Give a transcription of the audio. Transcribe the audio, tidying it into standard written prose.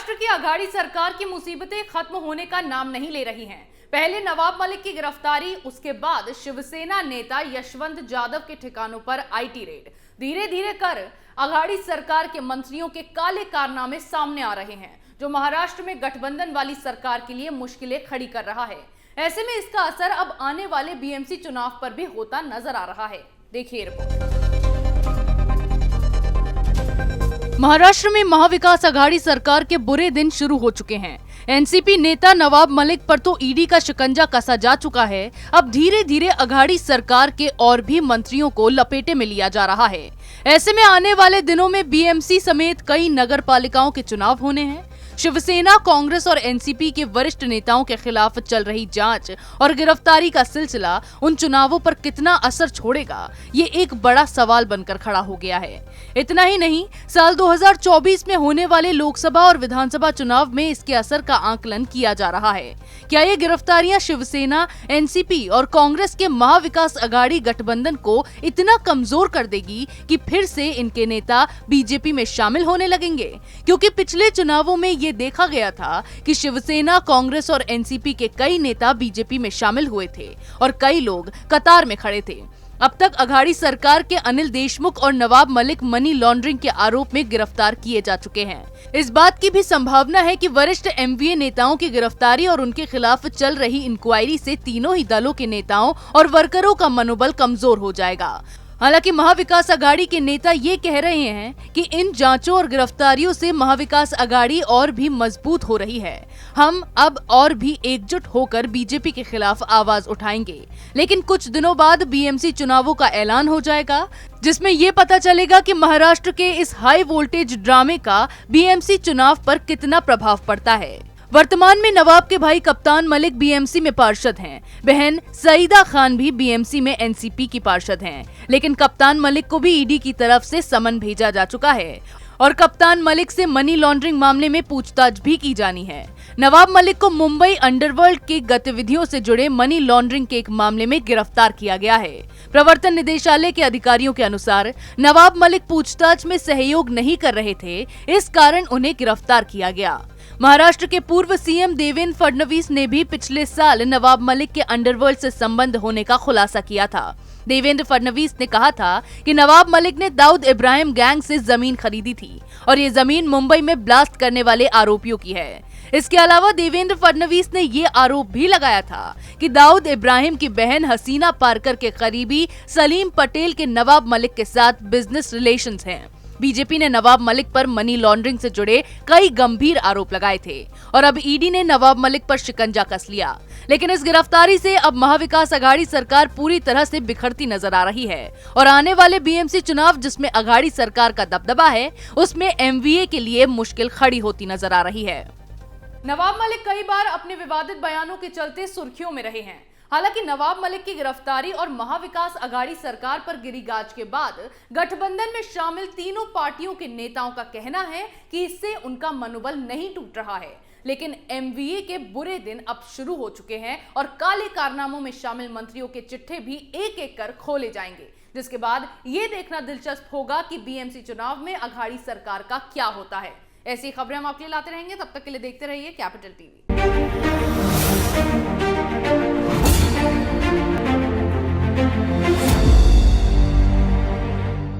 महाराष्ट्र की अघाड़ी सरकार की मुसीबतें खत्म होने का नाम नहीं ले रही हैं। पहले नवाब मलिक की गिरफ्तारी, उसके बाद शिवसेना नेता यशवंत जाधव के ठिकानों पर आईटी रेड। धीरे धीरे कर अघाड़ी सरकार के मंत्रियों के काले कारनामे सामने आ रहे हैं, जो महाराष्ट्र में गठबंधन वाली सरकार के लिए मुश्किलें खड़ी कर रहा है। ऐसे में इसका असर अब आने वाले बीएमसी चुनाव पर भी होता नजर आ रहा है। देखिए रिपोर्ट। महाराष्ट्र में महाविकास अघाड़ी सरकार के बुरे दिन शुरू हो चुके हैं। एनसीपी नेता नवाब मलिक पर तो ईडी का शिकंजा कसा जा चुका है। अब धीरे धीरे अघाड़ी सरकार के और भी मंत्रियों को लपेटे में लिया जा रहा है। ऐसे में आने वाले दिनों में बीएमसी समेत कई नगर पालिकाओं के चुनाव होने हैं। शिवसेना, कांग्रेस और एनसीपी के वरिष्ठ नेताओं के खिलाफ चल रही जांच और गिरफ्तारी का सिलसिला उन चुनावों पर कितना असर छोड़ेगा, ये एक बड़ा सवाल बनकर खड़ा हो गया है। इतना ही नहीं, साल 2024 में होने वाले लोकसभा और विधानसभा चुनाव में इसके असर का आकलन किया जा रहा है। क्या ये गिरफ्तारियां शिवसेना, एनसीपी और कांग्रेस के महाविकास अघाड़ी गठबंधन को इतना कमजोर कर देगी कि फिर से इनके नेता बीजेपी में शामिल होने लगेंगे? क्योंकि पिछले चुनावों में ये देखा गया था कि शिवसेना, कांग्रेस और एनसीपी के कई नेता बीजेपी में शामिल हुए थे और कई लोग कतार में खड़े थे। अब तक अघाड़ी सरकार के अनिल देशमुख और नवाब मलिक मनी लॉन्ड्रिंग के आरोप में गिरफ्तार किए जा चुके हैं। इस बात की भी संभावना है कि वरिष्ठ एमवीए नेताओं की गिरफ्तारी और उनके खिलाफ चल रही इंक्वायरी से तीनों ही दलों के नेताओं और वर्करों का मनोबल कमजोर हो जाएगा। हालांकि महाविकास अघाड़ी के नेता ये कह रहे हैं कि इन जांचों और गिरफ्तारियों से महाविकास अघाड़ी और भी मजबूत हो रही है। हम अब और भी एकजुट होकर बीजेपी के खिलाफ आवाज उठाएंगे। लेकिन कुछ दिनों बाद बीएमसी चुनावों का ऐलान हो जाएगा, जिसमें ये पता चलेगा कि महाराष्ट्र के इस हाई वोल्टेज ड्रामे का बीएमसी चुनाव पर कितना प्रभाव पड़ता है। वर्तमान में नवाब के भाई कप्तान मलिक बीएमसी में पार्षद हैं। बहन सईदा खान भी बीएमसी में एनसीपी की पार्षद हैं। लेकिन कप्तान मलिक को भी ईडी की तरफ से समन भेजा जा चुका है और कप्तान मलिक से मनी लॉन्ड्रिंग मामले में पूछताछ भी की जानी है। नवाब मलिक को मुंबई अंडरवर्ल्ड की गतिविधियों से जुड़े मनी लॉन्ड्रिंग के एक मामले में गिरफ्तार किया गया है। प्रवर्तन निदेशालय के अधिकारियों के अनुसार नवाब मलिक पूछताछ में सहयोग नहीं कर रहे थे, इस कारण उन्हें गिरफ्तार किया गया। महाराष्ट्र के पूर्व सीएम देवेंद्र फडणवीस ने भी पिछले साल नवाब मलिक के अंडरवर्ल्ड से संबंध होने का खुलासा किया था। देवेंद्र फडणवीस ने कहा था कि नवाब मलिक ने दाऊद इब्राहिम गैंग से जमीन खरीदी थी और ये जमीन मुंबई में ब्लास्ट करने वाले आरोपियों की है। इसके अलावा देवेंद्र फडणवीस ने ये आरोप भी लगाया था कि दाऊद इब्राहिम की बहन हसीना पारकर के करीबी सलीम पटेल के नवाब मलिक के साथ बिजनेस रिलेशंस हैं। बीजेपी ने नवाब मलिक पर मनी लॉन्ड्रिंग से जुड़े कई गंभीर आरोप लगाए थे और अब ईडी ने नवाब मलिक पर शिकंजा कस लिया। लेकिन इस गिरफ्तारी से अब महाविकास अघाड़ी सरकार पूरी तरह से बिखरती नजर आ रही है और आने वाले बीएमसी चुनाव, जिसमें अघाड़ी सरकार का दबदबा है, उसमें एमवीए के लिए मुश्किल खड़ी होती नजर आ रही है। नवाब मलिक कई बार अपने विवादित बयानों के चलते सुर्खियों में रहे हैं। हालांकि नवाब मलिक की गिरफ्तारी और महाविकास अघाड़ी सरकार पर गिरी गाज के बाद गठबंधन में शामिल तीनों पार्टियों के नेताओं का कहना है कि इससे उनका मनोबल नहीं टूट रहा है। लेकिन एमवीए के बुरे दिन अब शुरू हो चुके हैं और काले कारनामों में शामिल मंत्रियों के चिट्ठे भी एक एक कर खोले जाएंगे, जिसके बाद ये देखना दिलचस्प होगा कि बीएमसी चुनाव में अघाड़ी सरकार का क्या होता है। ऐसी खबरें हम आपके लिए लाते रहेंगे। तब तक के लिए देखते रहिए कैपिटल टीवी।